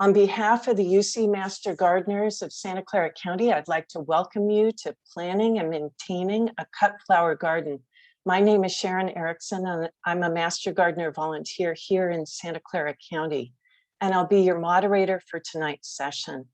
On behalf of the UC Master Gardeners of Santa Clara County, I'd like to welcome you to planning and maintaining a cut flower garden. My name is Sharon Erickson, and I'm a Master Gardener volunteer here in Santa Clara County, and I'll be your moderator for tonight's session.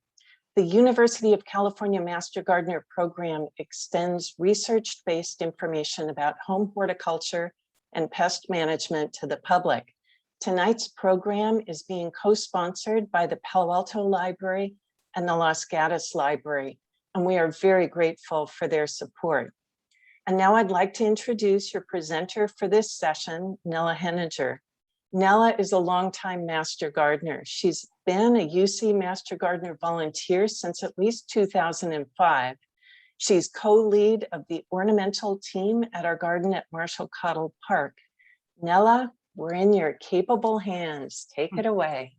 The University of California Master Gardener program extends research-based information about home horticulture and pest management to the public. Tonight's program is being co-sponsored by the Palo Alto Library and the Los Gatos Library, and we are very grateful for their support. And now I'd like to introduce your presenter for this session, Nella Henninger. Nella is a longtime Master Gardener. She's been a UC Master Gardener volunteer since at least 2005. She's co-lead of the ornamental team at our garden at Marshall Cottle Park. Nella, we're in your capable hands. Take it away.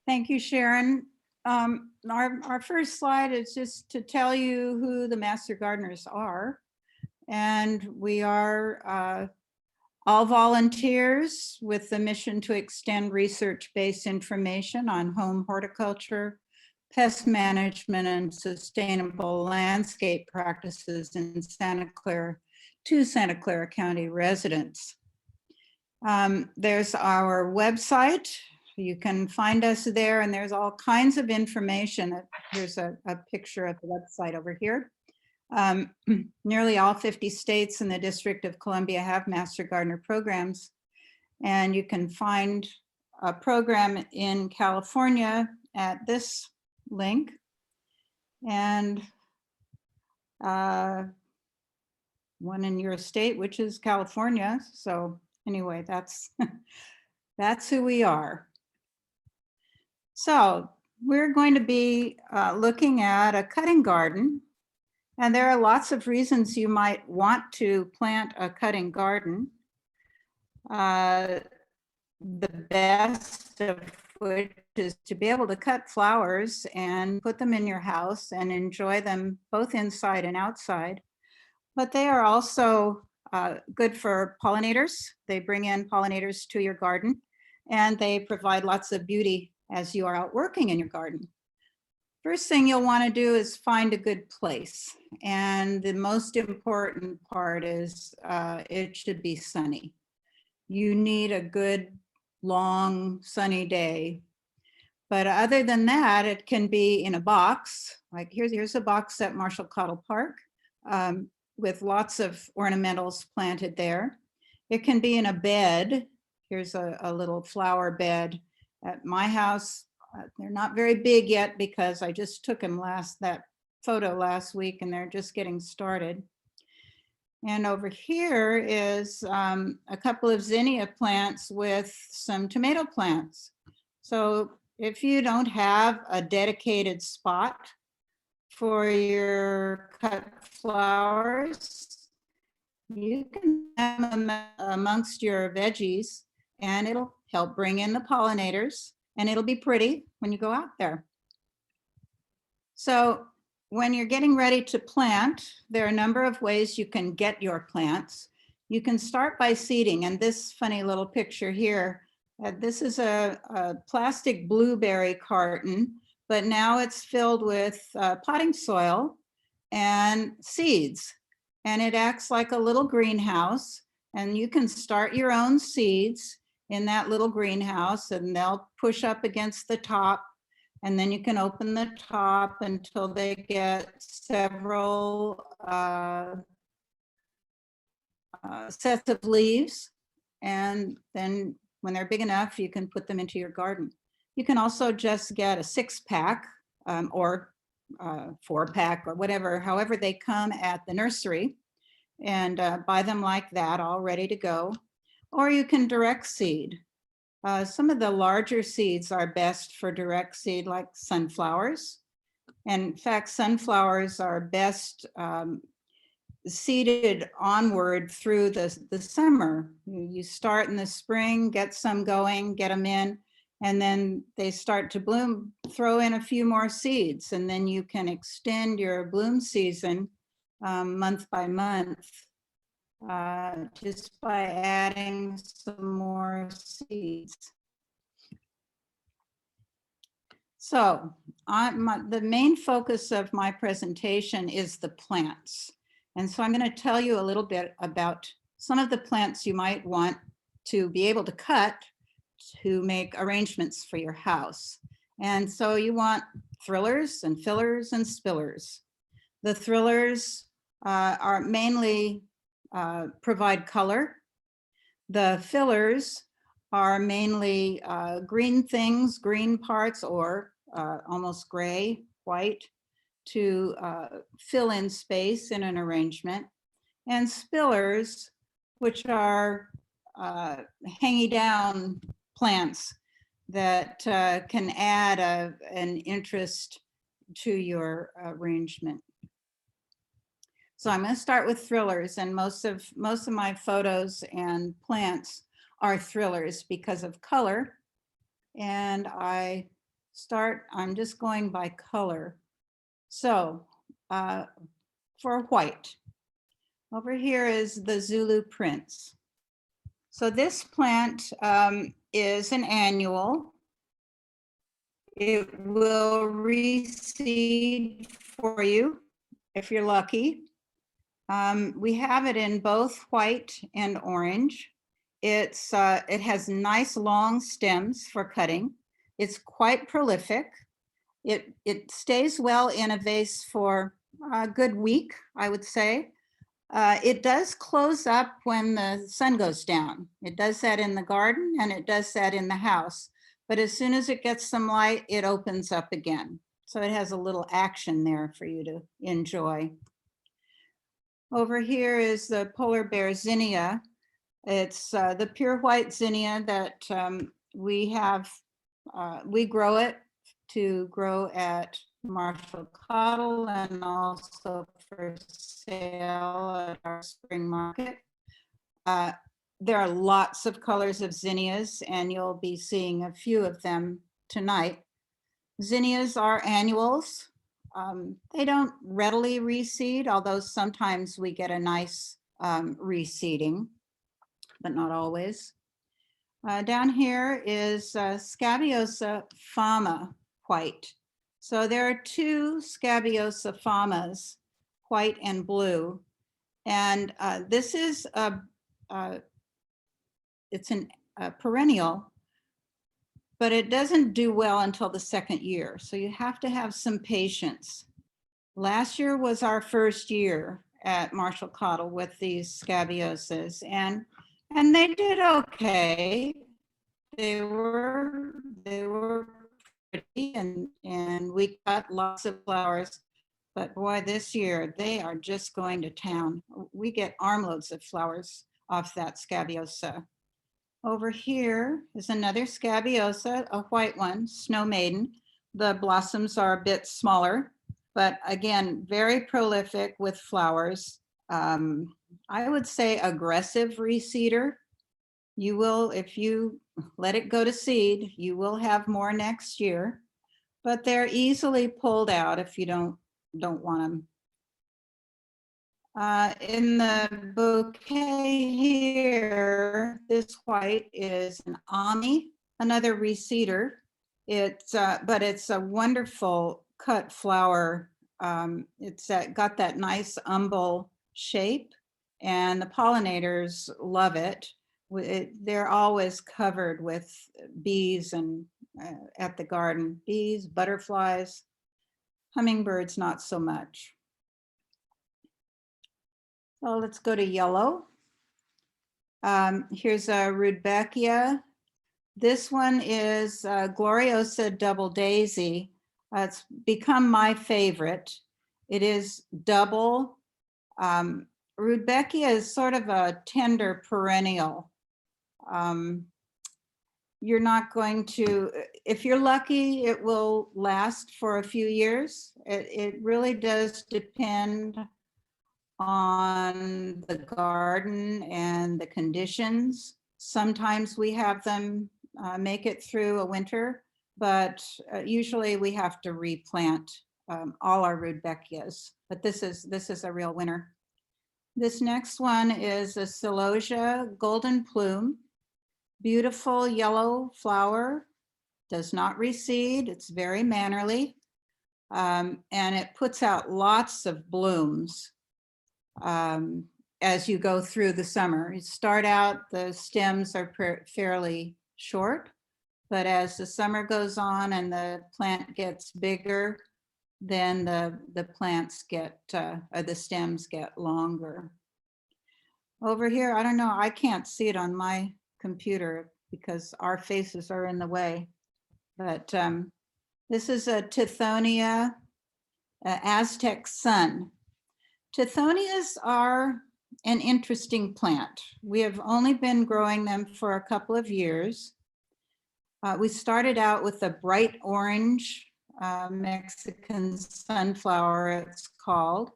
Thank you, Sharon. Our first slide is just to tell you who the Master Gardeners are. And we are all volunteers with the mission to extend research-based information on home horticulture, pest management, and sustainable landscape practices in Santa Clara to Santa Clara County residents. There's our website. You can find us there, and there's all kinds of information. Here's a picture of the website over here. Nearly all 50 states and the District of Columbia have Master Gardener programs, and you can find a program in California at this link, and one in your state, which is California. So anyway, that's who we are. So we're going to be looking at a cutting garden. And there are lots of reasons you might want to plant a cutting garden. The best of which is to be able to cut flowers and put them in your house and enjoy them both inside and outside. But they are also good for pollinators. They bring in pollinators to your garden, and they provide lots of beauty as you are out working in your garden. First thing you'll want to do is find a good place. And the most important part is it should be sunny. You need a good, long, sunny day. But other than that, it can be in a box. Like here's a box at Marshall Cottle Park with lots of ornamentals planted there. It can be in a bed. Here's a little flower bed at my house. They're not very big yet because I just took them that photo last week, and they're just getting started. And over here is a couple of zinnia plants with some tomato plants. So if you don't have a dedicated spot for your cut flowers, you can have them amongst your veggies, and it'll help bring in the pollinators. And it'll be pretty when you go out there. So when you're getting ready to plant, there are a number of ways you can get your plants. You can start by seeding, and this funny little picture here, this is a plastic blueberry carton, but now it's filled with potting soil and seeds. And it acts like a little greenhouse, and you can start your own seeds in that little greenhouse, and they'll push up against the top, and then you can open the top until they get several sets of leaves, and then when they're big enough, you can put them into your garden. You can also just get a 6-pack or 4-pack or whatever, however they come at the nursery, and buy them like that, all ready to go. Or you can direct seed. Some of the larger seeds are best for direct seed, like sunflowers. And in fact, sunflowers are best seeded onward through the summer. You start in the spring, get some going, get them in, and then they start to bloom, throw in a few more seeds, and then you can extend your bloom season month by month. Just by adding some more seeds. So the main focus of my presentation is the plants. And so I'm going to tell you a little bit about some of the plants you might want to be able to cut to make arrangements for your house. And so you want thrillers and fillers and spillers. The thrillers are mainly provide color. The fillers are mainly green things, green parts, or almost gray, white, to fill in space in an arrangement. And spillers, which are hanging down plants that can add an interest to your arrangement. So I'm going to start with thrillers, and most of my photos and plants are thrillers because of color. And I'm just going by color. So for white, over here is the Zulu Prince. So this plant is an annual. It will reseed for you if you're lucky. We have it in both white and orange. It has nice long stems for cutting. It's quite prolific. It stays well in a vase for a good week, I would say. It does close up when the sun goes down. It does that in the garden and it does that in the house. But as soon as it gets some light, it opens up again. So it has a little action there for you to enjoy. Over here is the polar bear zinnia. It's the pure white zinnia that we have. We grow it to grow at Marshall Cottle and also for sale at our spring market. There are lots of colors of zinnias, and you'll be seeing a few of them tonight. Zinnias are annuals. They don't readily reseed, although sometimes we get a nice reseeding, but not always. Down here is Scabiosa fama white. So there are two Scabiosa famas, white and blue. And this is it's a perennial, but it doesn't do well until the second year. So you have to have some patience. Last year was our first year at Marshall Cottle with these Scabiosas, and they did okay. They were pretty, and we got lots of flowers. But boy, this year they are just going to town. We get armloads of flowers off that Scabiosa. Over here is another Scabiosa, a white one, Snow Maiden. The blossoms are a bit smaller, but again, very prolific with flowers. I would say aggressive reseeder. You will, if you let it go to seed, you will have more next year, but they're easily pulled out if you don't want them. In the bouquet here, this white is an Ami, another reseeder. But it's a wonderful cut flower. It's got that nice umbel shape, and the pollinators love it. They're always covered with bees and at the garden, bees, butterflies, hummingbirds, not so much. So let's go to yellow. Here's a Rudbeckia. This one is Gloriosa Double Daisy. It's become my favorite. It is double. Rudbeckia is sort of a tender perennial. You're not going to, if you're lucky, it will last for a few years. It really does depend on the garden and the conditions. Sometimes we have them make it through a winter, but usually we have to replant all our Rudbeckias. But this is a real winner. This next one is a Celosia Golden Plume. Beautiful yellow flower. does not reseed. It's very mannerly. And it puts out lots of blooms as you go through the summer. You start out, the stems are fairly short, but as the summer goes on and the plant gets bigger, then the plants get, or the stems get longer. Over here, I don't know, I can't see it on my computer because our faces are in the way, but this is a Tithonia Aztec Sun. Tithonias are an interesting plant. We have only been growing them for a couple of years. We started out with a bright orange Mexican sunflower, it's called,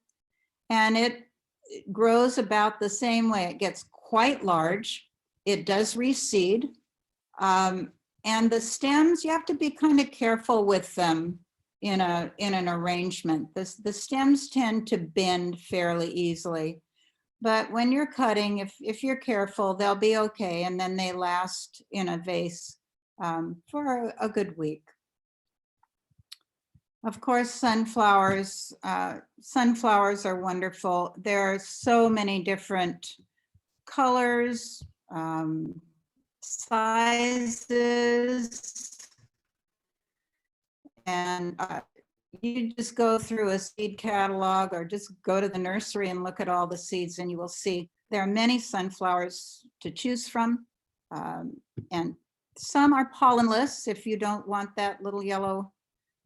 and it grows about the same way. It gets quite large. It does reseed. And the stems, you have to be kind of careful with them in an arrangement. The stems tend to bend fairly easily, but when you're cutting, if you're careful, they'll be okay. And then they last in a vase for a good week. Of course, sunflowers are wonderful. There are so many different colors, sizes, and you just go through a seed catalog or just go to the nursery and look at all the seeds, and you will see there are many sunflowers to choose from. And some are pollenless if you don't want that little yellow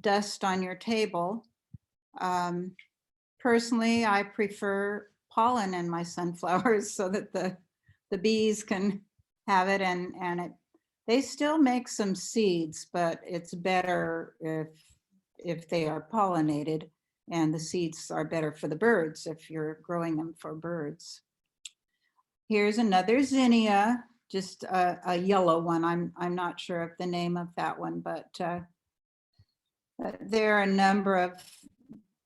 dust on your table. Personally, I prefer pollen in my sunflowers so that the bees can have it, and they still make some seeds, but it's better if they are pollinated, and the seeds are better for the birds if you're growing them for birds. Here's another zinnia, just a yellow one. I'm not sure of the name of that one, but there are a number of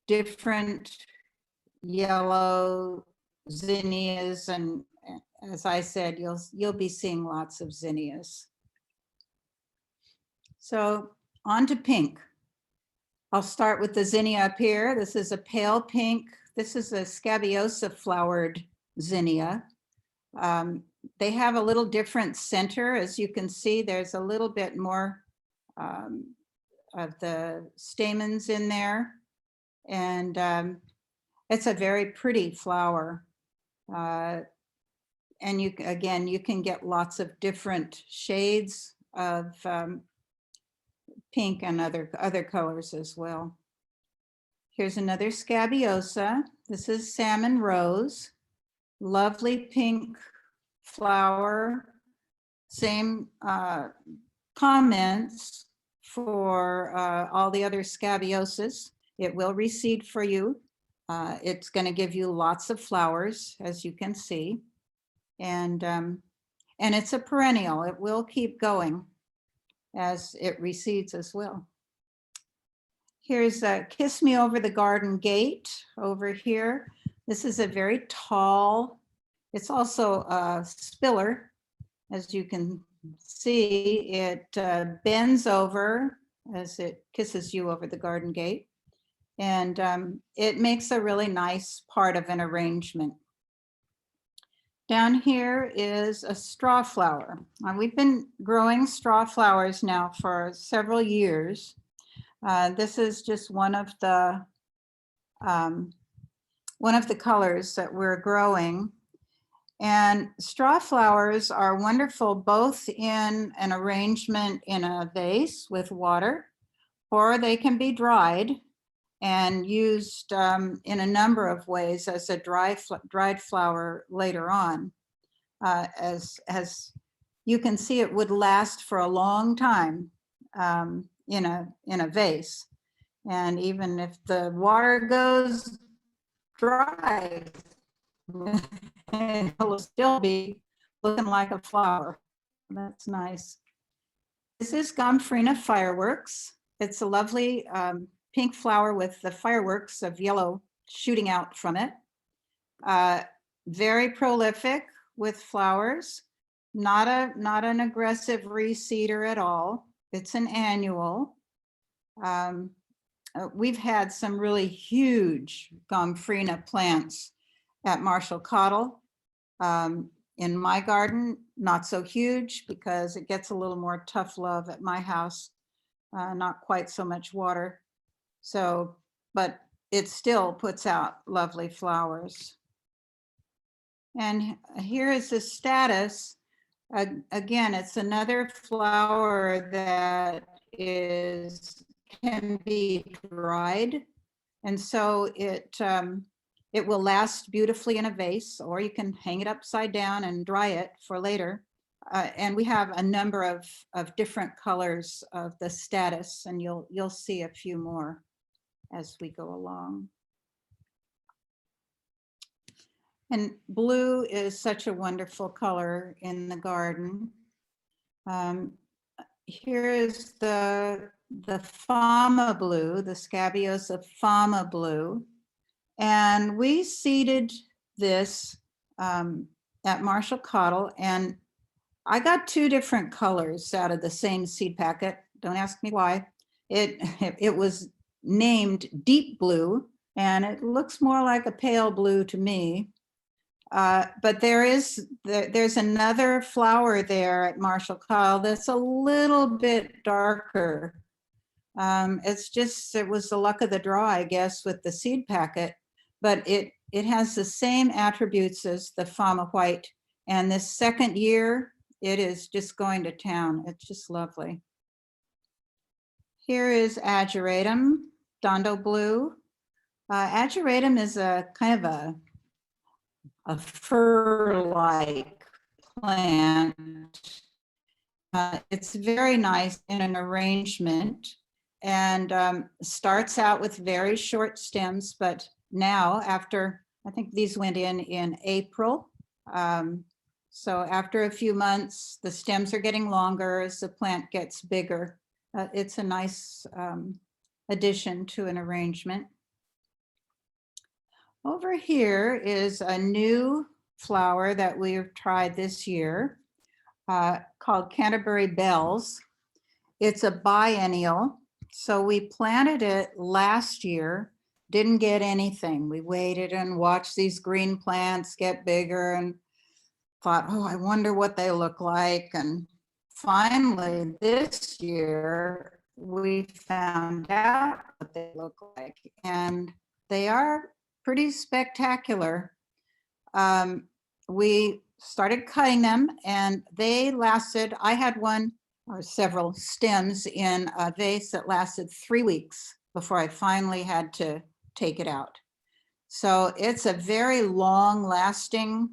different yellow zinnias, and as I said, you'll be seeing lots of zinnias. So on to pink. I'll start with the zinnia up here. This is a pale pink. This is a scabiosa flowered zinnia. They have a little different center. As you can see, there's a little bit more of the stamens in there. And it's a very pretty flower. And you can get lots of different shades of pink and other colors as well. Here's another scabiosa. This is salmon rose. Lovely pink flower. Same comments for all the other scabiosas. It will reseed for you. It's going to give you lots of flowers, as you can see. And it's a perennial. It will keep going as it recedes as well. Here's Kiss Me Over the Garden Gate over here. This is a very tall, it's also a spiller. As you can see, it bends over as it kisses you over the garden gate. And it makes a really nice part of an arrangement. Down here is a straw flower. We've been growing straw flowers now for several years. This is just one of the colors that we're growing. And straw flowers are wonderful both in an arrangement in a vase with water, or they can be dried and used in a number of ways as a dried flower later on. As you can see, it would last for a long time in a vase. And even if the water goes dry, it'll still be looking like a flower. That's nice. This is Gomphrena fireworks. It's a lovely pink flower with the fireworks of yellow shooting out from it. Very prolific with flowers, not an aggressive reseeder at all. It's an annual. We've had some really huge Gomphrena plants at Marshall Cottle. In my garden, not so huge because it gets a little more tough love at my house, not quite so much water. So, but it still puts out lovely flowers. And here is the status. Again, it's another flower that can be dried. And so it will last beautifully in a vase, or you can hang it upside down and dry it for later. And we have a number of different colors of the status, and you'll see a few more as we go along. And blue is such a wonderful color in the garden. Here is the Fama blue, the Scabiosa Fama blue. And we seeded this at Marshall Cottle, and I got two different colors out of the same seed packet. Don't ask me why. It was named Deep Blue, and it looks more like a pale blue to me. But there's another flower there at Marshall Cottle that's a little bit darker. It was the luck of the draw, I guess, with the seed packet, but it has the same attributes as the Fama White. And this second year, it is just going to town. It's just lovely. Here is Ageratum, Dondo Blue. Ageratum is a kind of a fir-like plant. It's very nice in an arrangement, and starts out with very short stems, but now after, I think these went in April. So after a few months, the stems are getting longer as the plant gets bigger. It's a nice addition to an arrangement. Over here is a new flower that we've tried this year called Canterbury Bells. It's a biennial. So we planted it last year, didn't get anything. We waited and watched these green plants get bigger and thought, oh, I wonder what they look like. And finally this year, we found out what they look like, and they are pretty spectacular. We started cutting them, and they lasted, I had one or several stems in a vase that lasted 3 weeks before I finally had to take it out. So it's a very long lasting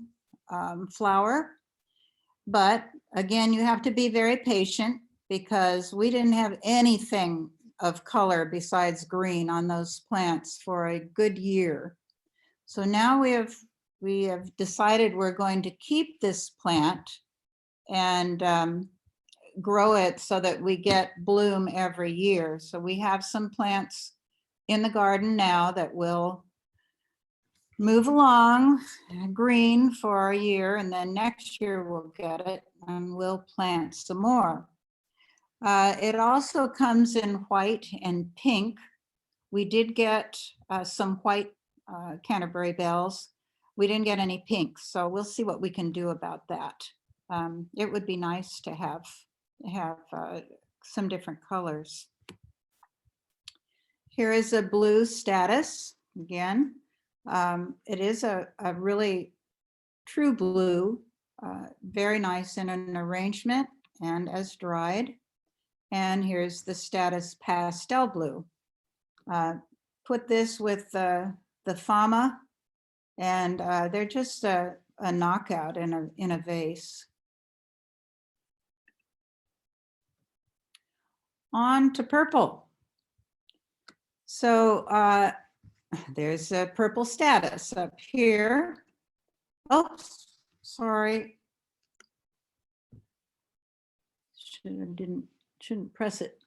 flower. But again, you have to be very patient because we didn't have anything of color besides green on those plants for a good year. So now we have decided we're going to keep this plant and grow it so that we get bloom every year. So we have some plants in the garden now that will move along green for a year, and then next year we'll get it and we'll plant some more. It also comes in white and pink. We did get some white Canterbury Bells. We didn't get any pink, so we'll see what we can do about that. It would be nice to have some different colors. Here is a blue status again. It is a really true blue, very nice in an arrangement and as dried. And here's the status pastel blue. Put this with the Fama, and they're just a knockout in a vase. On to purple. So there's a purple status up here. Oops, sorry. Shouldn't press it.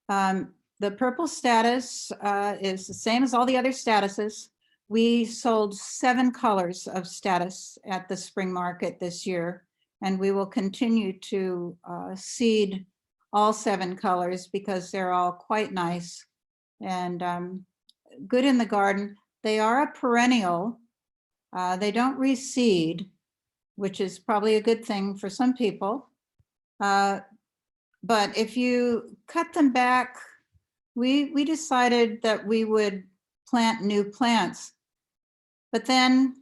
The purple status is the same as all the other statuses. We sold 7 colors of status at the spring market this year, and we will continue to seed all 7 colors because they're all quite nice and good in the garden. They are a perennial. They don't reseed, which is probably a good thing for some people. But if you cut them back, we decided that we would plant new plants. But then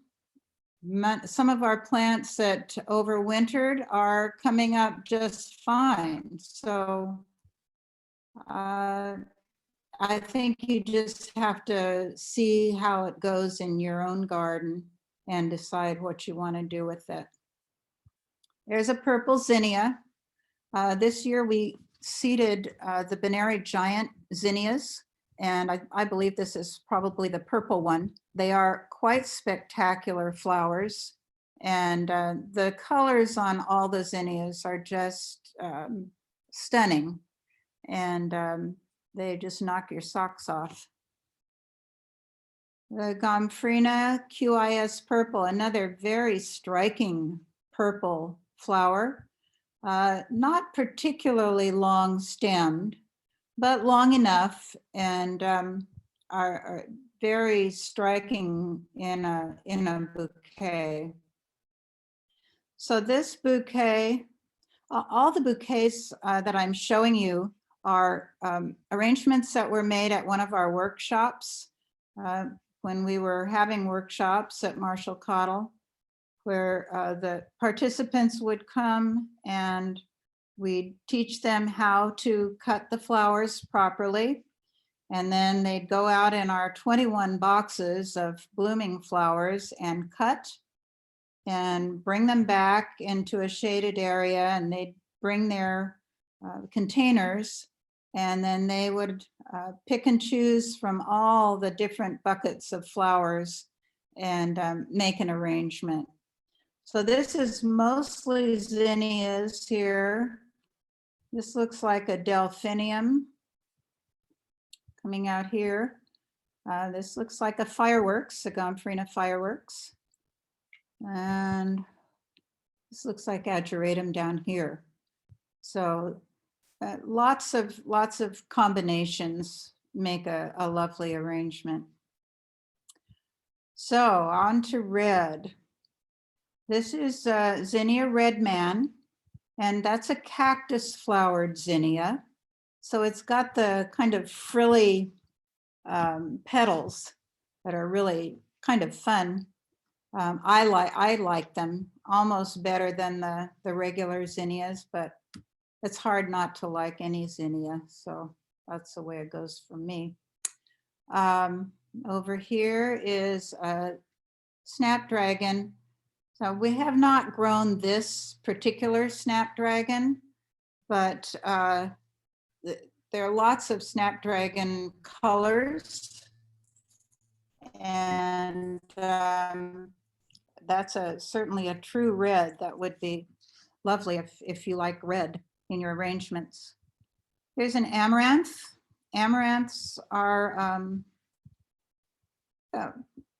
some of our plants that overwintered are coming up just fine. So I think you just have to see how it goes in your own garden and decide what you want to do with it. There's a purple zinnia. This year we seeded the Benary giant zinnias, and I believe this is probably the purple one. They are quite spectacular flowers, and the colors on all the zinnias are just stunning, and they just knock your socks off. The Gomphrena QIS purple, another very striking purple flower. Not particularly long stemmed, but long enough and are very striking in a bouquet. So this bouquet, all the bouquets that I'm showing you are arrangements that were made at one of our workshops when we were having workshops at Marshall Cottle, where the participants would come and we'd teach them how to cut the flowers properly. And then they'd go out in our 21 boxes of blooming flowers and cut and bring them back into a shaded area, and they'd bring their containers, and then they would pick and choose from all the different buckets of flowers and make an arrangement. So this is mostly zinnias here. This looks like a delphinium coming out here. This looks like a fireworks, a Gomphrena fireworks. And this looks like ageratum down here. So lots of combinations make a lovely arrangement. So on to red. This is Zinnia Redman, and that's a cactus flowered zinnia. So it's got the kind of frilly petals that are really kind of fun. I like them almost better than the regular zinnias, but it's hard not to like any zinnia. So that's the way it goes for me. Over here is a snapdragon. So we have not grown this particular snapdragon, but there are lots of snapdragon colors, and that's certainly a true red that would be lovely if you like red in your arrangements. Here's an amaranth. Amaranths are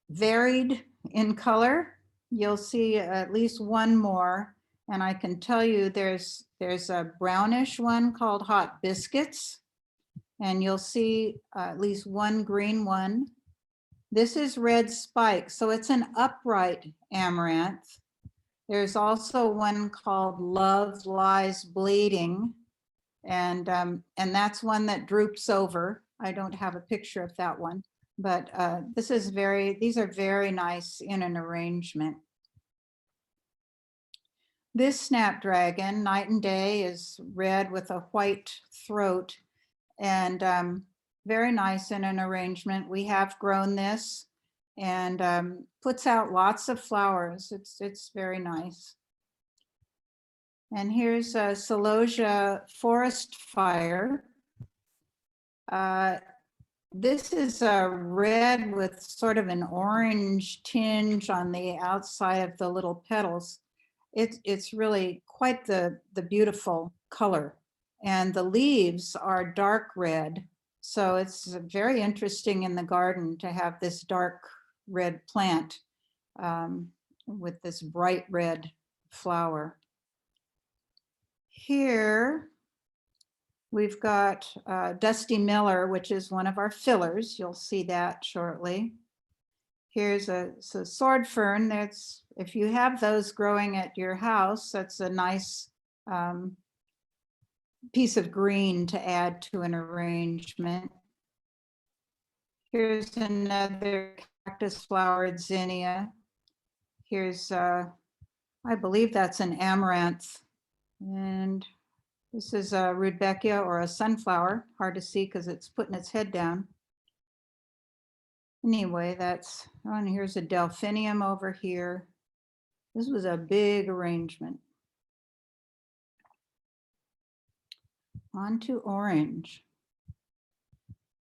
varied in color. You'll see at least one more, and I can tell you there's a brownish one called Hot Biscuits, and you'll see at least one green one. This is Red Spike, so it's an upright amaranth. There's also one called Love Lies Bleeding, and that's one that droops over. I don't have a picture of that one, but these are very nice in an arrangement. This snapdragon, Night and Day, is red with a white throat, and very nice in an arrangement. We have grown this, and puts out lots of flowers. It's very nice. And here's a Celosia Forest Fire. This is a red with sort of an orange tinge on the outside of the little petals. It's really quite the beautiful color. And the leaves are dark red. So it's very interesting in the garden to have this dark red plant with this bright red flower. Here We've got Dusty Miller, which is one of our fillers. You'll see that shortly. Here's a sword fern. That's, if you have those growing at your house, that's a nice piece of green to add to an arrangement. Here's another cactus flowered zinnia. Here's, I believe that's an amaranth. And this is a rudbeckia or a sunflower. Hard to see because it's putting its head down. Anyway, that's, oh, and here's a delphinium over here. This was a big arrangement. On to orange.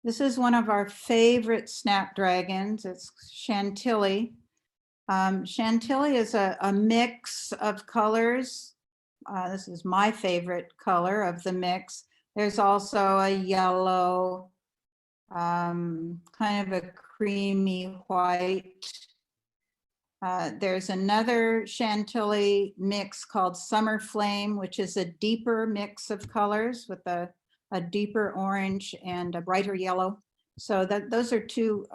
This is one of our favorite snapdragons. It's Chantilly. Chantilly is a mix of colors. This is my favorite color of the mix. There's also a yellow, kind of a creamy white. There's another Chantilly mix called Summer Flame, which is a deeper mix of colors with a deeper orange and a brighter yellow. So those are two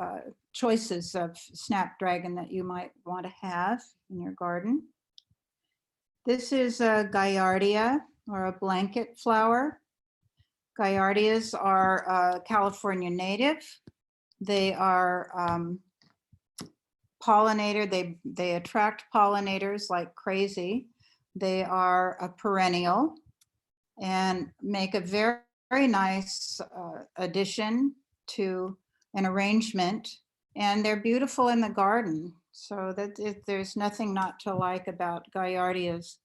choices of snapdragon that you might want to have in your garden. This is a Gaillardia or a blanket flower. Gaillardias are a California native. They are pollinator. They attract pollinators like crazy. They are a perennial and make a very, very nice addition to an arrangement. And they're beautiful in the garden. So that there's nothing not to like about Gaillardias.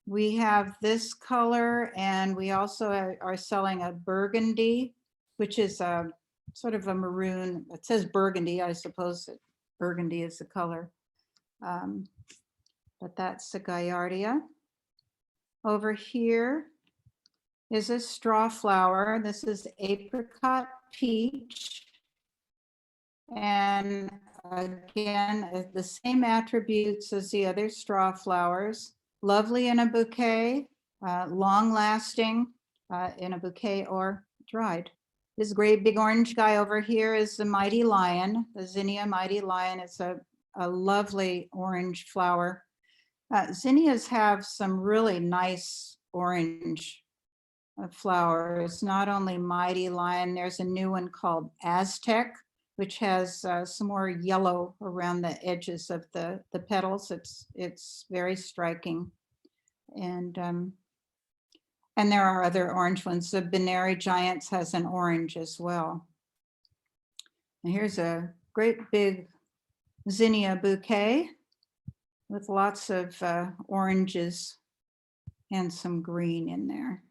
We have this color, and we also are selling a burgundy, which is a sort of a maroon. It says burgundy. I suppose that burgundy is the color. But that's the Gaillardia. Over here is a straw flower. This is apricot peach. And again, the same attributes as the other straw flowers. Lovely in a bouquet, long lasting in a bouquet or dried. This great big orange guy over here is the Mighty Lion, the Zinnia Mighty Lion. It's a lovely orange flower. Zinnias have some really nice orange flowers, not only Mighty Lion, there's a new one called Aztec, which has some more yellow around the edges of the petals. It's very striking. And there are other orange ones. The Binary Giants has an orange as well. And here's a great big zinnia bouquet with lots of oranges and some green in there.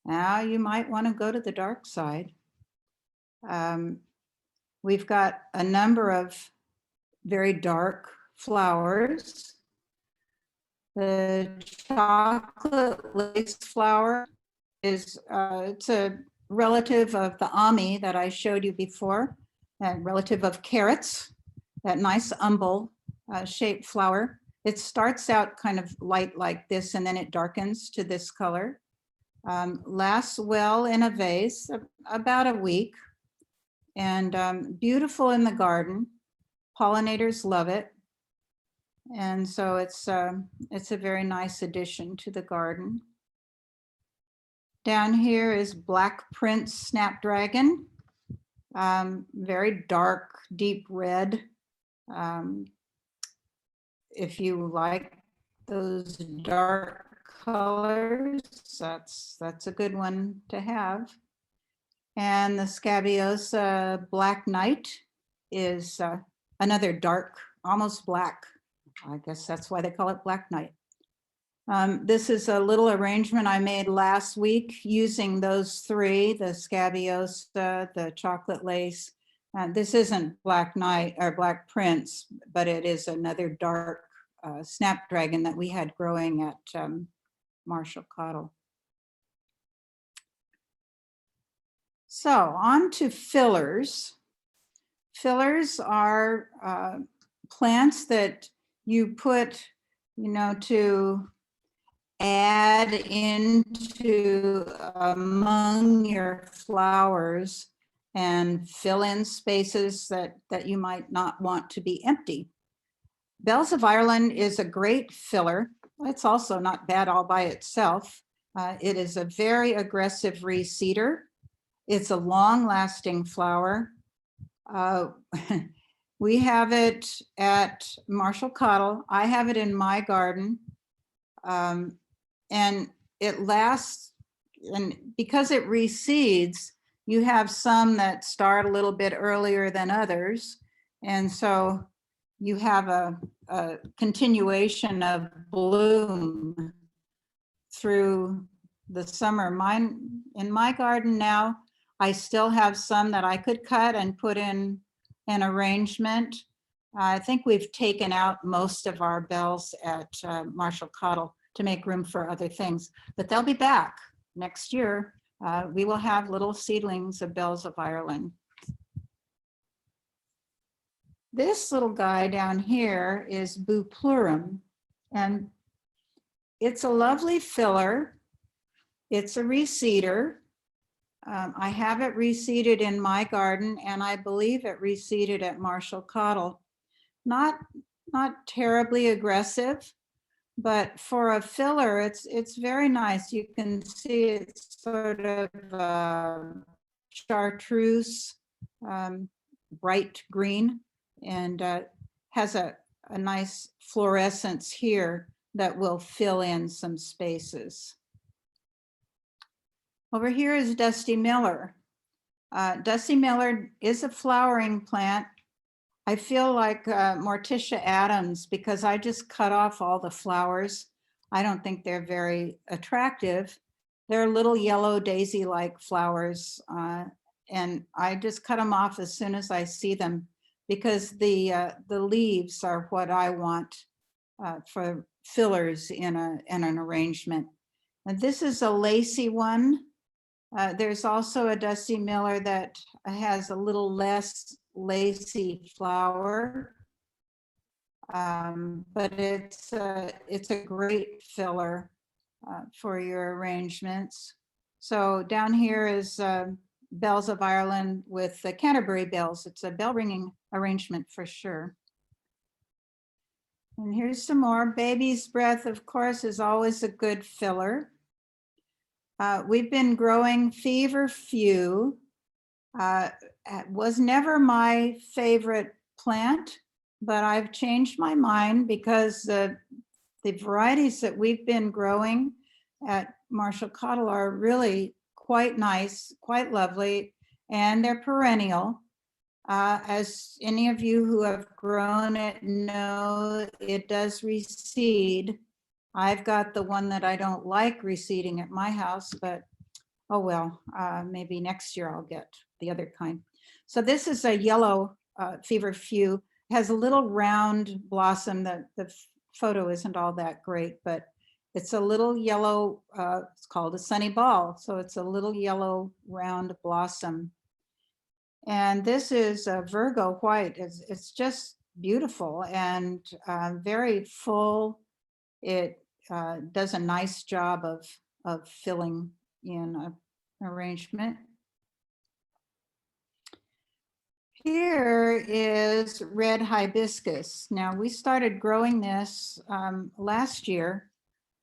Now you might want to go to the dark side. We've got a number of very dark flowers. The chocolate lace flower is it's a relative of the Ami that I showed you before, a relative of carrots, that nice umbel shaped flower. It starts out kind of light like this, and then it darkens to this color. Lasts well in a vase, about a week, and beautiful in the garden. Pollinators love it. And so it's a very nice addition to the garden. Down here is Black Prince Snapdragon, very dark, deep red. If you like those dark colors, that's a good one to have. And the Scabiosa Black Knight is another dark, almost black. I guess that's why they call it Black Knight. This is a little arrangement I made last week using those three, the Scabiosa, the chocolate lace. This isn't Black Knight or Black Prince, but it is another dark snapdragon that we had growing at Marshall Cottle. So on to fillers. Fillers are plants that you put, to add into among your flowers and fill in spaces that you might not want to be empty. Bells of Ireland is a great filler. It's also not bad all by itself. It is a very aggressive reseeder. It's a long-lasting flower. We have it at Marshall Cottle. I have it in my garden. And it lasts, and because it reseeds, you have some that start a little bit earlier than others. And so you have a continuation of bloom through the summer. Mine, in my garden now, I still have some that I could cut and put in an arrangement. I think we've taken out most of our bells at Marshall Cottle to make room for other things, but they'll be back next year. We will have little seedlings of bells of Ireland. This little guy down here is Bupleurum, and it's a lovely filler. It's a reseeder. I have it reseeded in my garden, and I believe it reseeded at Marshall Cottle. Not terribly aggressive, but for a filler, it's very nice. You can see it's sort of chartreuse, bright green, and has a nice fluorescence here that will fill in some spaces. Over here is Dusty Miller. Dusty Miller is a flowering plant. I feel like Morticia Adams because I just cut off all the flowers. I don't think they're very attractive. They're little yellow daisy-like flowers, and I just cut them off as soon as I see them because the leaves are what I want for fillers in an arrangement. And this is a lacy one. There's also a Dusty Miller that has a little less lacy flower, but it's a great filler for your arrangements. So down here is Bells of Ireland with the Canterbury bells. It's a bell ringing arrangement for sure. And here's some more. Baby's Breath, of course, is always a good filler. We've been growing Feverfew. Was never my favorite plant, but I've changed my mind because the varieties that we've been growing at Marshall Cottle are really quite nice, quite lovely, and they're perennial. As any of you who have grown it know, it does reseed. I've got the one that I don't like reseeding at my house, but oh well, maybe next year I'll get the other kind. So this is a yellow Feverfew. It has a little round blossom. The photo isn't all that great, but it's a little yellow, it's called a sunny ball. So it's a little yellow round blossom. And this is a Virgo white. It's just beautiful and very full. It does a nice job of filling in an arrangement. Here is red hibiscus. Now we started growing this last year.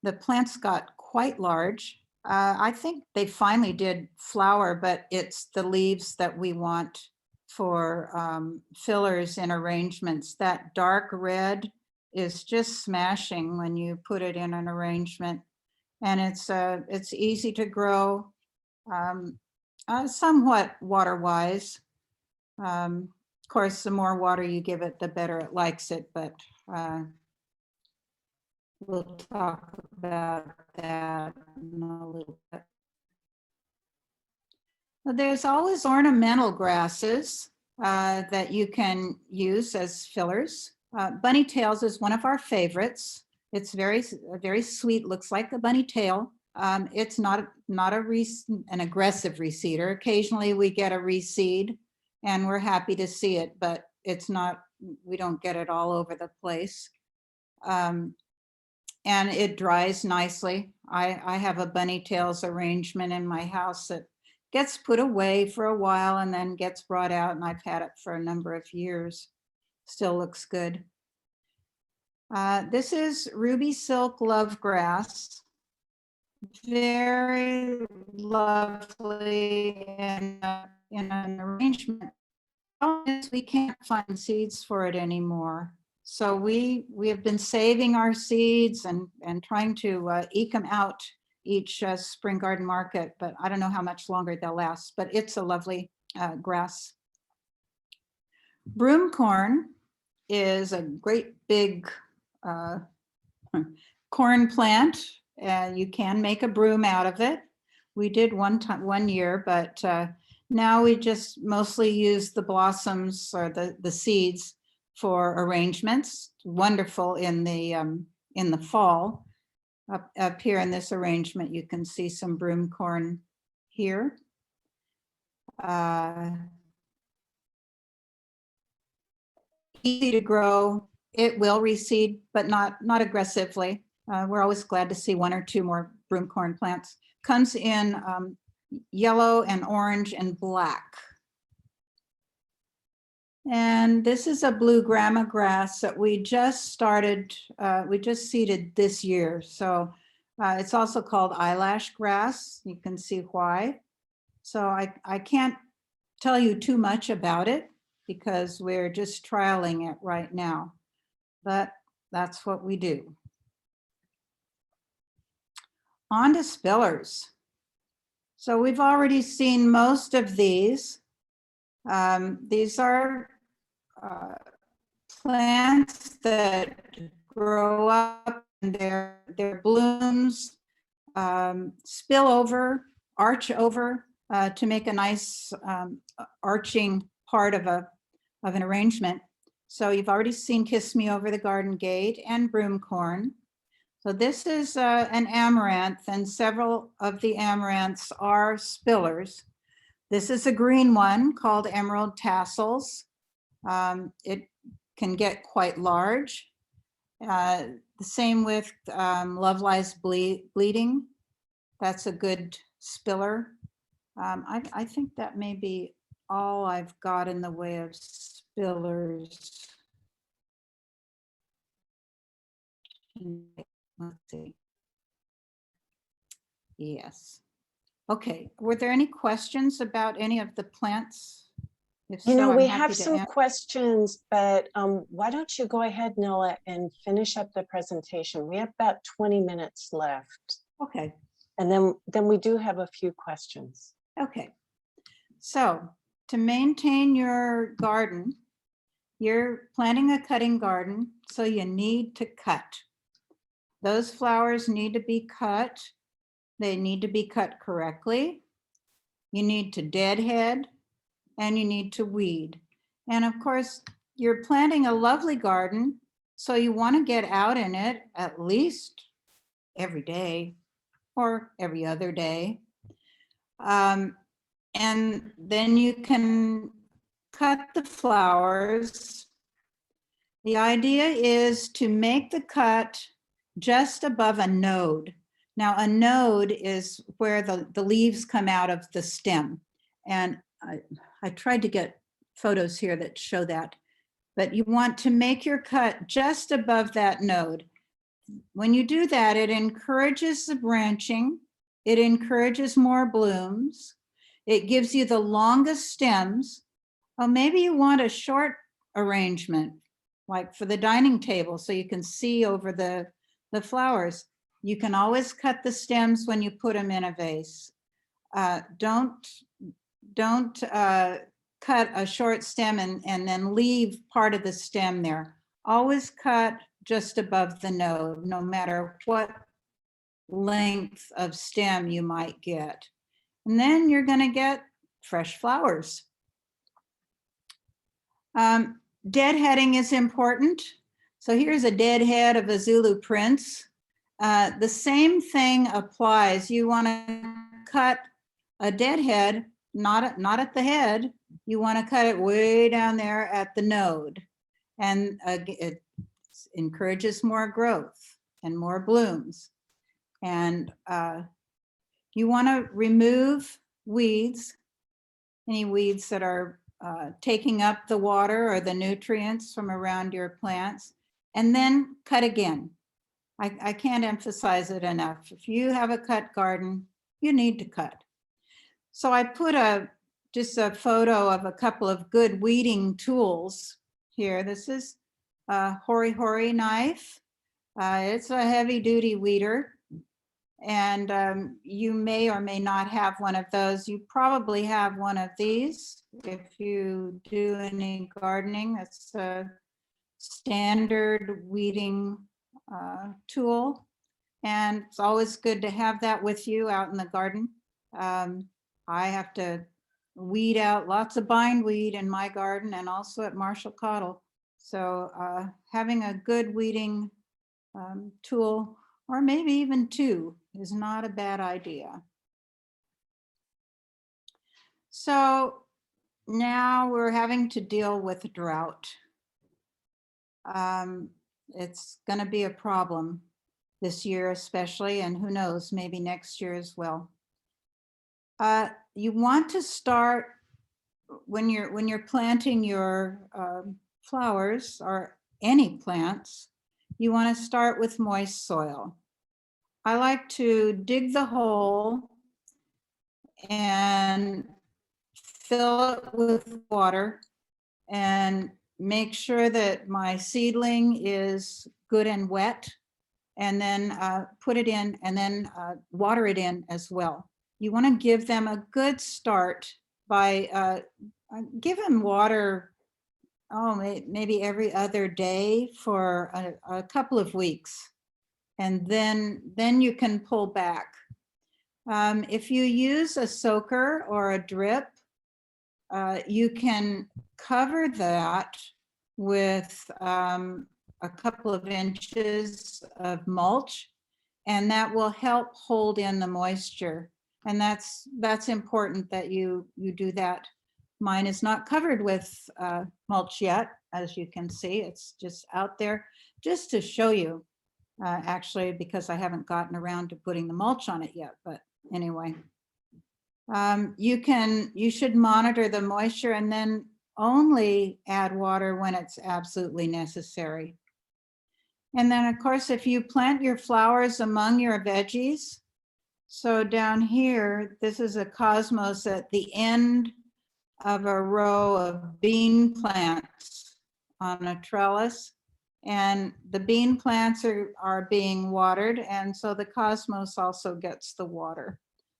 The plants got quite large. I think they finally did flower, but it's the leaves that we want for fillers and arrangements. That dark red is just smashing when you put it in an arrangement, and it's easy to grow, somewhat water-wise. Of course, the more water you give it, the better it likes it, but we'll talk about that in a little bit. There's always ornamental grasses that you can use as fillers. Bunny tails is one of our favorites. It's very sweet, looks like a bunny tail. It's not an aggressive reseeder. Occasionally we get a reseed and we're happy to see it, but it's not, we don't get it all over the place. and it dries nicely. I have a bunny tails arrangement in my house that gets put away for a while and then gets brought out, and I've had it for a number of years. Still looks good. This is Ruby Silk Love Grass. Very lovely in an arrangement. We can't find seeds for it anymore. So we have been saving our seeds and trying to eke them out each spring garden market, but I don't know how much longer they'll last, but it's a lovely grass. Broomcorn is a great big corn plant. You can make a broom out of it. We did one year, but now we just mostly use the blossoms or the seeds for arrangements. Wonderful in the fall. Up here in this arrangement, you can see some broomcorn here. Easy to grow. It will reseed, but not aggressively. We're always glad to see one or two more broomcorn plants. Comes in yellow and orange and black. And this is a blue grama grass that we just started, we just seeded this year. So it's also called eyelash grass. You can see why. So I can't tell you too much about it because we're just trialing it right now, but that's what we do. On to spillers. So we've already seen most of these. These are plants that grow up and their blooms spill over, arch over to make a nice arching part of an arrangement. So you've already seen Kiss Me Over the Garden Gate and Broomcorn. So this is an amaranth, and several of the amaranths are spillers. This is a green one called Emerald Tassels. It can get quite large. The same with Love Lies Bleeding. That's a good spiller. I think that may be all I've got in the way of spillers. Let's see. Yes. Okay. Were there any questions about any of the plants? If You know, so, we I'm happy have to some answer. questions, but why don't you go ahead, Nella, and finish up the presentation? We have about 20 minutes left. Okay. And then we do have a few questions. Okay. So to maintain your garden, you're planting a cutting garden, so you need to cut. Those flowers need to be cut. They need to be cut correctly. You need to deadhead and you need to weed. And of course, you're planting a lovely garden, so you want to get out in it at least every day or every other day. And then you can cut the flowers. The idea is to make the cut just above a node. Now, a node is where the leaves come out of the stem. And I tried to get photos here that show that, but you want to make your cut just above that node. When you do that, it encourages the branching. It encourages more blooms. It gives you the longest stems. Well, maybe you want a short arrangement, like for the dining table, so you can see over the flowers. You can always cut the stems when you put them in a vase. Don't cut a short stem and then leave part of the stem there. Always cut just above the node, no matter what length of stem you might get. And then you're going to get fresh flowers. Deadheading is important. So here's a deadhead of a Zulu prince. The same thing applies. You want to cut a deadhead, not at the head. You want to cut it way down there at the node. And it encourages more growth. and more blooms. And you want to remove weeds, any weeds that are taking up the water or the nutrients from around your plants, and then cut again. I can't emphasize it enough. If you have a cut garden, you need to cut. So I put just a photo of a couple of good weeding tools here. This is a Hori Hori knife. It's a heavy duty weeder, and you may or may not have one of those. You probably have one of these if you do any gardening. It's a standard weeding tool, and it's always good to have that with you out in the garden. I have to weed out lots of bindweed in my garden and also at Marshall Cottle. So having a good weeding tool, or maybe even two, is not a bad idea. So now we're having to deal with drought. It's going to be a problem this year especially, and who knows, maybe next year as well. You want to start when you're planting your flowers or any plants, you want to start with moist soil. I like to dig the hole and fill it with water and make sure that my seedling is good and wet, and then put it in, and then water it in as well. You want to give them a good start by give them water, maybe every other day for a couple of weeks, and then you can pull back. If you use a soaker or a drip, you can cover that with a couple of inches of mulch, and that will help hold in the moisture. And that's important that you do that. Mine is not covered with mulch yet, as you can see. It's just out there just to show you, actually, because I haven't gotten around to putting the mulch on it yet. But anyway, you should monitor the moisture and then only add water when it's absolutely necessary. And then, of course, if you plant your flowers among your veggies, so down here, this is a cosmos at the end of a row of bean plants on a trellis, and the bean plants are being watered, and so the cosmos also gets the water.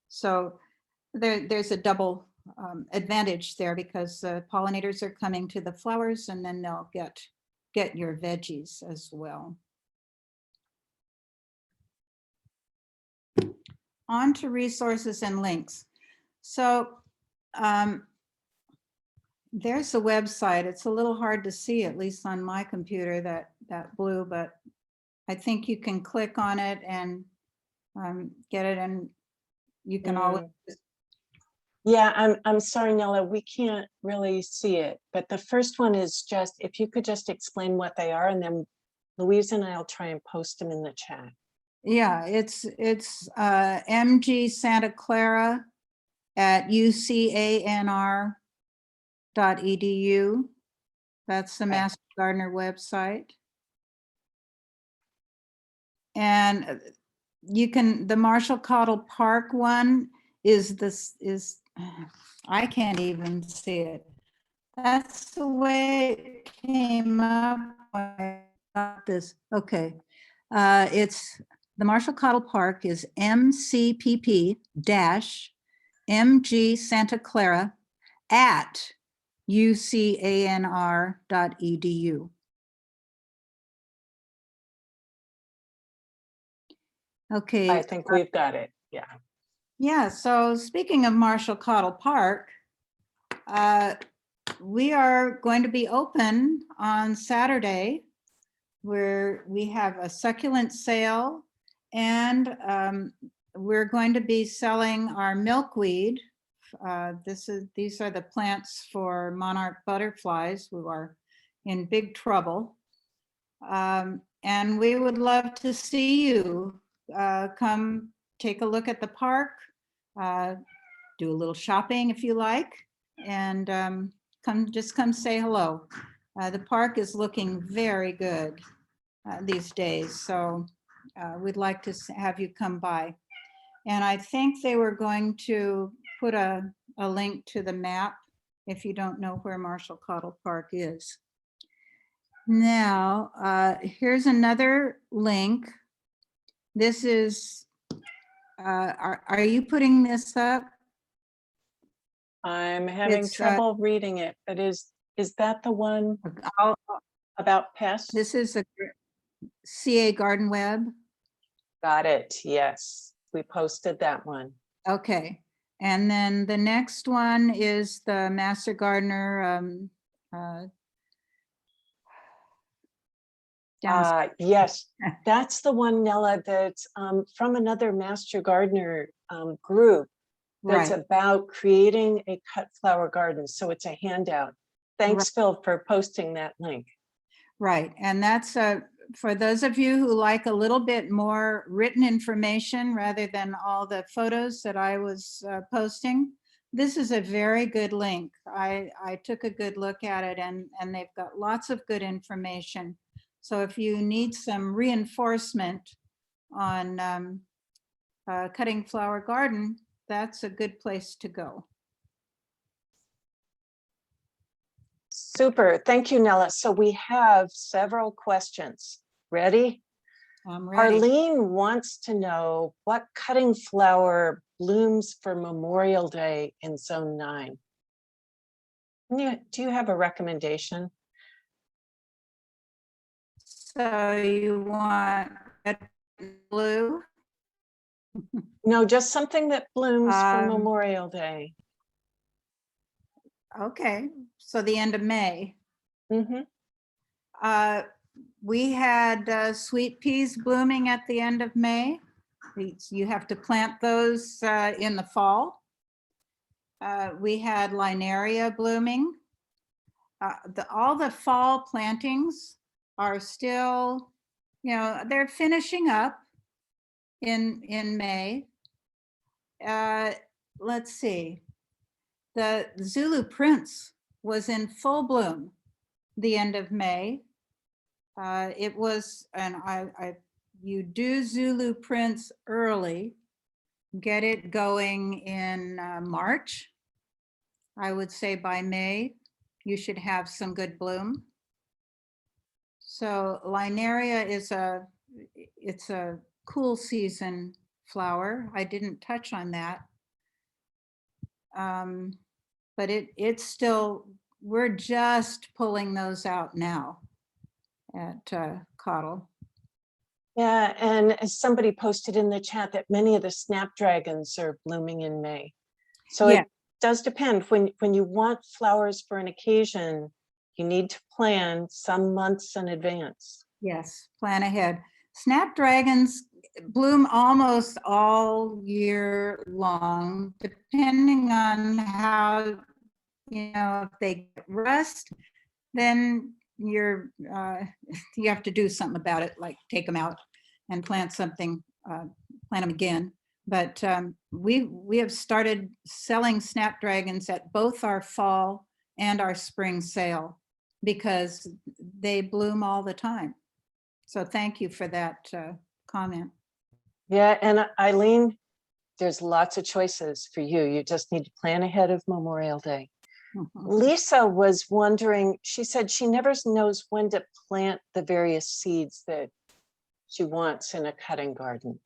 So there's a double advantage there, because pollinators are coming to the flowers, and then they'll get your veggies as well. On to resources and links. So there's a website. It's a little hard to see, at least on my computer, that blue, but I think you can click on it and get it, and you can always. Yeah, I'm sorry, Nella, we can't really see it, but the first one is just, if you could just explain what they are, and then Louise and I'll try and post them in the chat. Yeah, it's MG Santa Clara at ucanr.edu. That's the Master Gardener website. And the Marshall Cottle Park one is I can't even see it. That's the way it came up when I got this. Okay. It's the Marshall Cottle Park is MCPP-MG Santa Clara at ucanr.edu. Okay. I think we've got it. Yeah. Yeah. So speaking of Marshall Cottle Park, we are going to be open on Saturday, where we have a succulent sale, and we're going to be selling our milkweed. These are the plants for monarch butterflies who are in big trouble. And we would love to see you. Come take a look at the park, do a little shopping if you like, and come say hello. The park is looking very good these days, so we'd like to have you come by. And I think they were going to put a link to the map if you don't know where Marshall Cottle Park is. Now, here's another link. This is, are you putting this up? I'm having It's, trouble reading it, but is that the one I'll- about pests? This is a CA Garden Web. Got it. Yes, we posted that one. Okay. And then the next one is the Master Gardener. Yes, that's the one, Nella, that's from another Master Gardener group that's Right. about creating a cut flower garden. So it's a handout. Thanks, Phil, for posting that link. Right. And that's for those of you who like a little bit more written information rather than all the photos that I was posting. This is a very good link. I took a good look at it, and they've got lots of good information. So if you need some reinforcement on cutting flower garden, that's a good place to go. Super. Thank you, Nella. So we have several questions. Ready? I'm ready. Arlene wants to know what cutting flower blooms for Memorial Day in Zone 9. Do you have a recommendation? So you want red and blue? No, just something that blooms for Um, Memorial Day. Okay, so the end of May. Mm-hmm. We had sweet peas blooming at the end of May. You have to plant those in the fall. We had Linaria blooming. All the fall plantings are still, they're finishing up in May. Let's see. The Zulu Prince was in full bloom the end of May. It was, and you do Zulu Prince early, get it going in March. I would say by May, you should have some good bloom. So Linaria it's a cool season flower. I didn't touch on that. But it's still, we're just pulling those out now at Cottle. Yeah, and as somebody posted in the chat that many of the snapdragons are blooming in May. So Yeah. It does depend. When you want flowers for an occasion, you need to plan some months in advance. Yes, plan ahead. Snapdragons bloom almost all year long, depending on how, if they get rust, then you have to do something about it, like take them out and plant something, plant them again. But we have started selling snapdragons at both our fall and our spring sale because they bloom all the time. So thank you for that comment. Yeah, and Eileen, there's lots of choices for you. You just need to plan ahead of Memorial Day. Lisa was wondering, she said she never knows when to plant the various seeds that she wants in a cutting garden.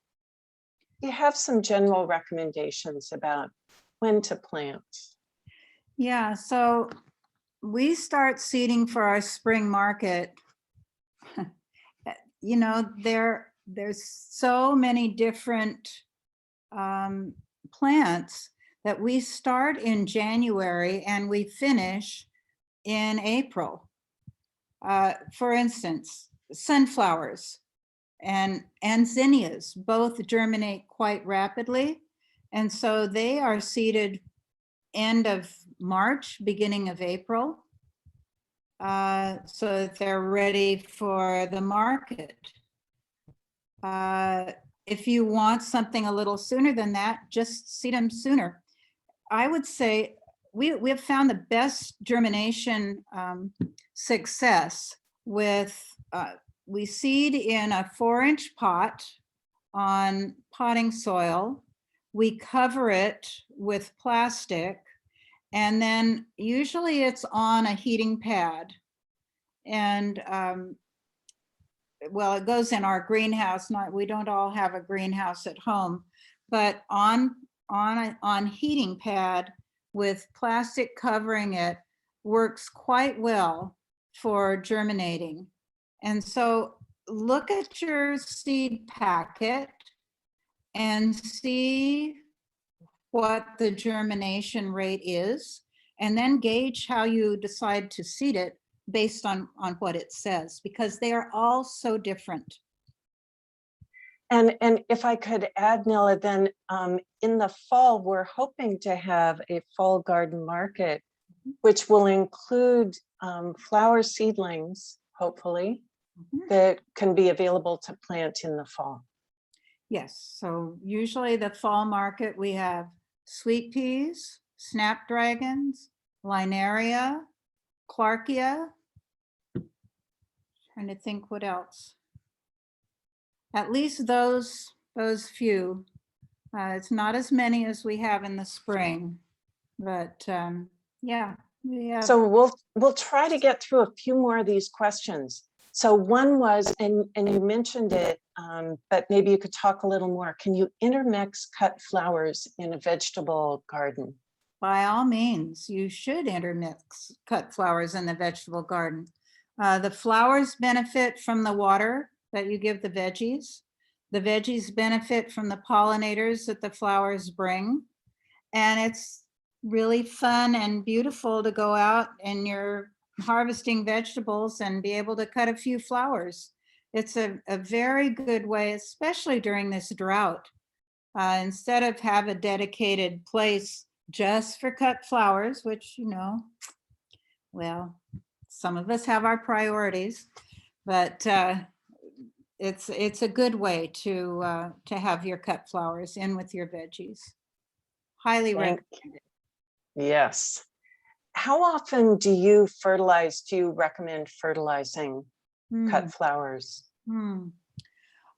You have some general recommendations about when to plant? Yeah, so we start seeding for our spring market. There's so many different plants that we start in January and we finish in April. For instance, sunflowers and zinnias both germinate quite rapidly. And so they are seeded end of March, beginning of April. so that they're ready for the market. If you want something a little sooner than that, just seed them sooner. I would say we have found the best germination success with, we seed in a 4-inch pot on potting soil. We cover it with plastic, and then usually it's on a heating pad. And well, it goes in our greenhouse. We don't all have a greenhouse at home, but on heating pad with plastic covering it works quite well for germinating. And so look at your seed packet and see what the germination rate is, and then gauge how you decide to seed it based on what it says, because they are all so different. And if I could add, Nella, then in the fall, we're hoping to have a fall garden market, which will include flower seedlings, hopefully, that can be available to plant in the fall. Yes, so usually the fall market, we have sweet peas, snapdragons, linaria, clarkia. Trying to think what else. At least those few. It's not as many as we have in the spring, but yeah, we have. So we'll try to get through a few more of these questions. So one was, and you mentioned it, but maybe you could talk a little more. Can you intermix cut flowers in a vegetable garden? By all means, you should intermix cut flowers in the vegetable garden. The flowers benefit from the water that you give the veggies. The veggies benefit from the pollinators that the flowers bring. And it's really fun and beautiful to go out and you're harvesting vegetables and be able to cut a few flowers. It's a very good way, especially during this drought. Instead of have a dedicated place just for cut flowers, which, you know, well, some of us have our priorities, but it's a good way to have your cut flowers in with your veggies. Highly recommended. Yes. How often do you fertilize? Do you recommend fertilizing cut flowers?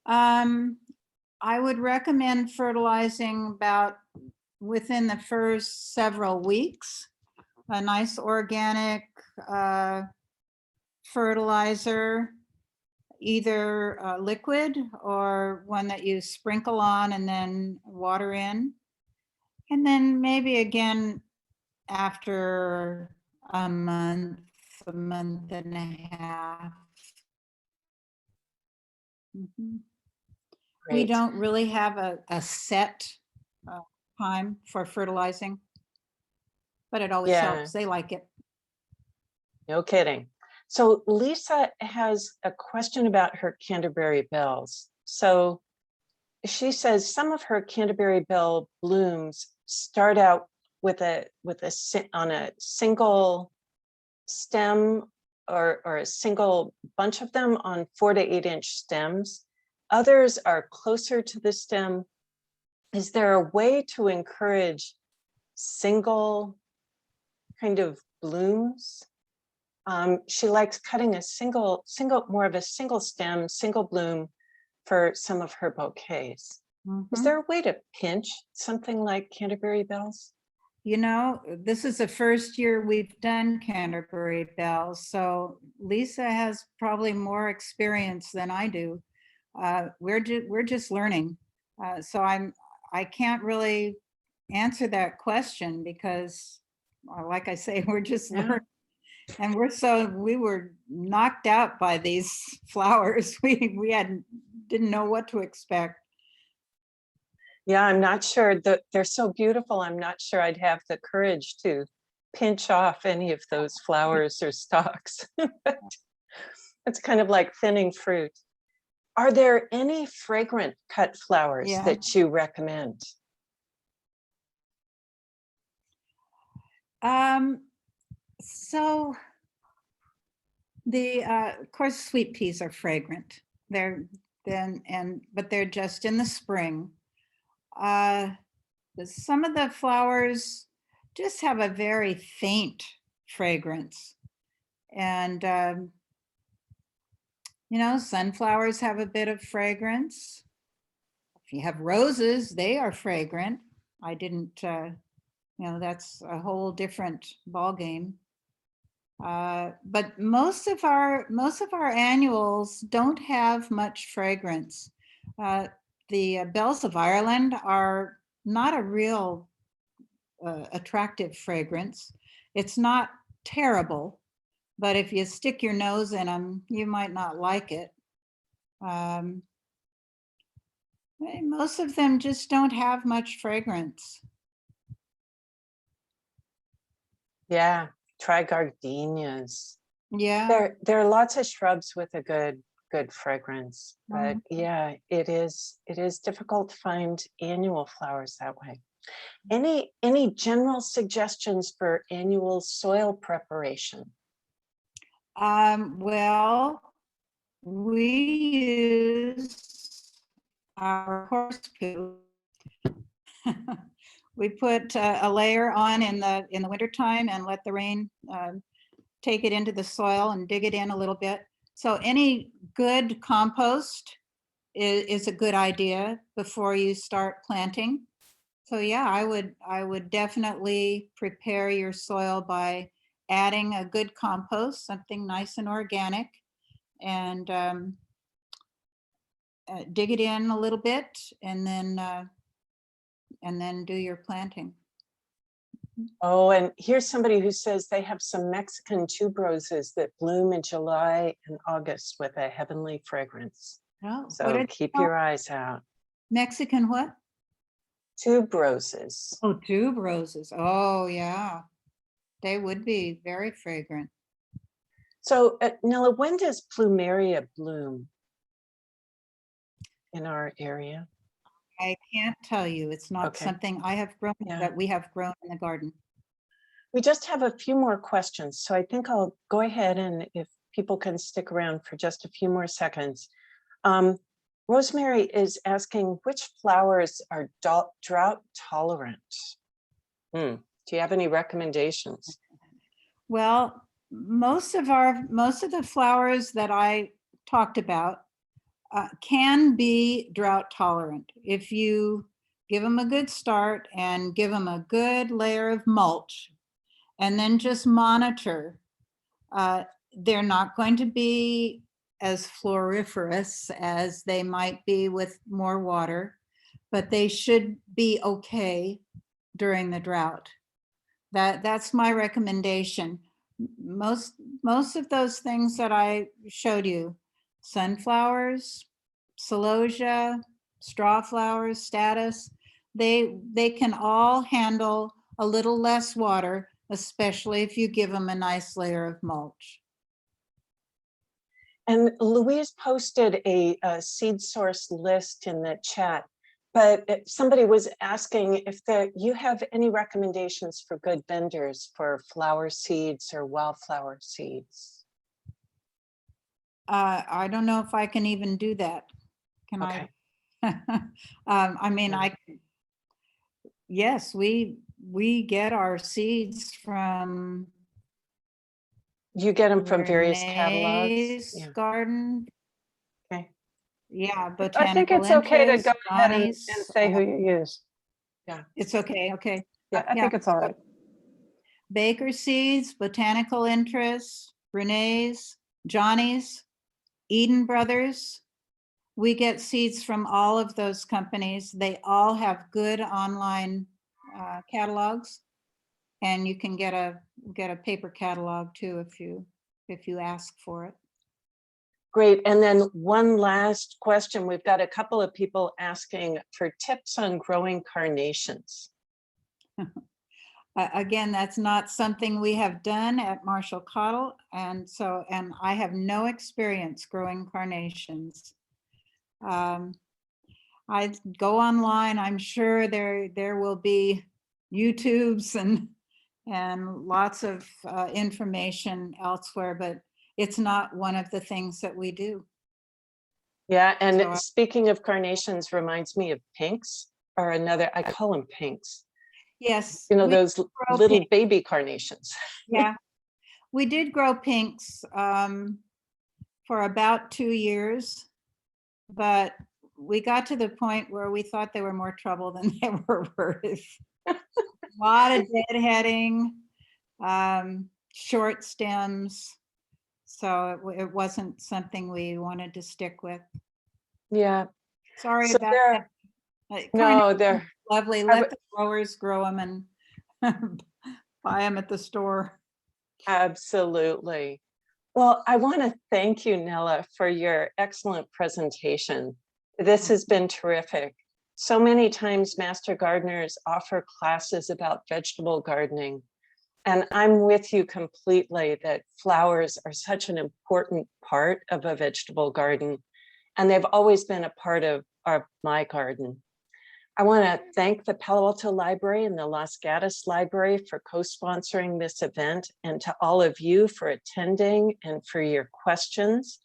I would recommend fertilizing about within the first several weeks. A nice organic fertilizer, either liquid or one that you sprinkle on and then water in. And then maybe again after a month and a half. We don't really have a set time for fertilizing, but it always helps. They like it. No kidding. So Lisa has a question about her Canterbury bells. So she says some of her Canterbury bell blooms start out with on a single stem or a single bunch of them on 4 to 8 inch stems. Others are closer to the stem. Is there a way to encourage single kind of blooms? She likes cutting a more of a single stem, single bloom for some of her bouquets. Is there a way to pinch something like Canterbury bells? You know, this is the first year we've done Canterbury bells, so Lisa has probably more experience than I do. We're just learning, so I can't really answer that question because, like I say, we're just learning, and we were knocked out by these flowers. We didn't know what to expect. Yeah, I'm not sure that they're so beautiful. I'm not sure I'd have the courage to pinch off any of those flowers or stalks. It's kind of like thinning fruit. Are there any fragrant cut flowers that you recommend? So Of course, sweet peas are fragrant. But they're just in the spring. Some of the flowers just have a very faint fragrance. And, sunflowers have a bit of fragrance. If you have roses, they are fragrant. I didn't, that's a whole different ballgame. But most of our annuals don't have much fragrance. The bells of Ireland are not a real attractive fragrance. It's not terrible, but if you stick your nose in them, you might not like it. Most of them just don't have much fragrance. Yeah, try gardenias. Yeah. There are lots of shrubs with a good fragrance, but yeah, it is difficult to find annual flowers that way. Any general suggestions for annual soil preparation? Well, we use our horse poo. We put a layer on in the wintertime and let the rain take it into the soil and dig it in a little bit. So any good compost is a good idea before you start planting. So yeah, I would definitely prepare your soil by adding a good compost, something nice and organic, and dig it in a little bit, and then do your planting. Oh, and here's somebody who says they have some Mexican tuberoses that bloom in July and August with a heavenly fragrance. Oh, so keep your eyes out. Mexican what? Tuberoses. Oh, tuberoses. Oh, yeah. They would be very fragrant. So, Nella, when does plumeria bloom in our area? I can't tell you. It's not something I have grown, that we have grown in the garden. We just have a few more questions, so I think I'll go ahead, and if people can stick around for just a few more seconds. Rosemary is asking, which flowers are drought tolerant? Do you have any recommendations? Well, most of the flowers that I talked about can be drought tolerant if you give them a good start and give them a good layer of mulch, and then just monitor. They're not going to be as floriferous as they might be with more water, but they should be okay during the drought. That's my recommendation. Most of those things that I showed you, sunflowers, celosia, straw flowers, statice, they can all handle a little less water, especially if you give them a nice layer of mulch. And Louise posted a seed source list in the chat, but somebody was asking if you have any recommendations for good vendors for flower seeds or wildflower seeds. I don't know if I can even do that. Can I? I mean, yes, we get our seeds from. You get them from various catalogs? Yeah. Garden. Okay. Yeah, but I think it's okay to go ahead and say who you use. Yeah. It's okay. Okay. Yeah, I think it's all right. Baker Seeds, Botanical Interests, Renee's, Johnny's, Eden Brothers. We get seeds from all of those companies. They all have good online catalogs, and you can get a paper catalog too if you ask for it. Great. And then one last question. We've got a couple of people asking for tips on growing carnations. Again, that's not something we have done at Marshall Cottle, and I have no experience growing carnations. I go online. I'm sure there will be YouTubes and lots of information elsewhere, but it's not one of the things that we do. Yeah, and So, speaking of carnations reminds me of pinks, or another, I call them pinks. yes. You know, we those grow little pink. baby carnations. Yeah, we did grow pinks for about 2 years, but we got to the point where we thought they were more trouble than they were worth. A lot of deadheading, short stems. So it wasn't something we wanted to stick with. Yeah. Sorry So about there, that. no, Carnations they're, are lovely. I Let would- the growers grow them and buy them at the store. absolutely. Well, I want to thank you, Nella, for your excellent presentation. This has been terrific. So many times master gardeners offer classes about vegetable gardening. And I'm with you completely that flowers are such an important part of a vegetable garden. And they've always been a part of my garden. I want to thank the Palo Alto Library and the Los Gatos Library for co-sponsoring this event, and to all of you for attending and for your questions.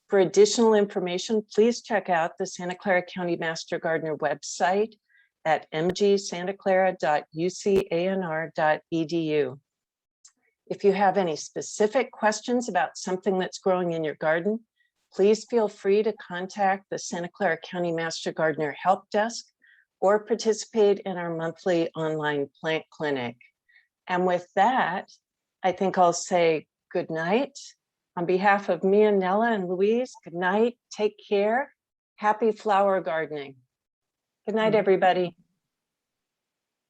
For additional information, please check out the Santa Clara County Master Gardener website at mgsantaclara.ucanr.edu. If you have any specific questions about something that's growing in your garden, please feel free to contact the Santa Clara County Master Gardener Help Desk or participate in our monthly online plant clinic. And with that, I think I'll say good night. On behalf of me and Nella and Louise, good night, take care, happy flower gardening. Good night, everybody.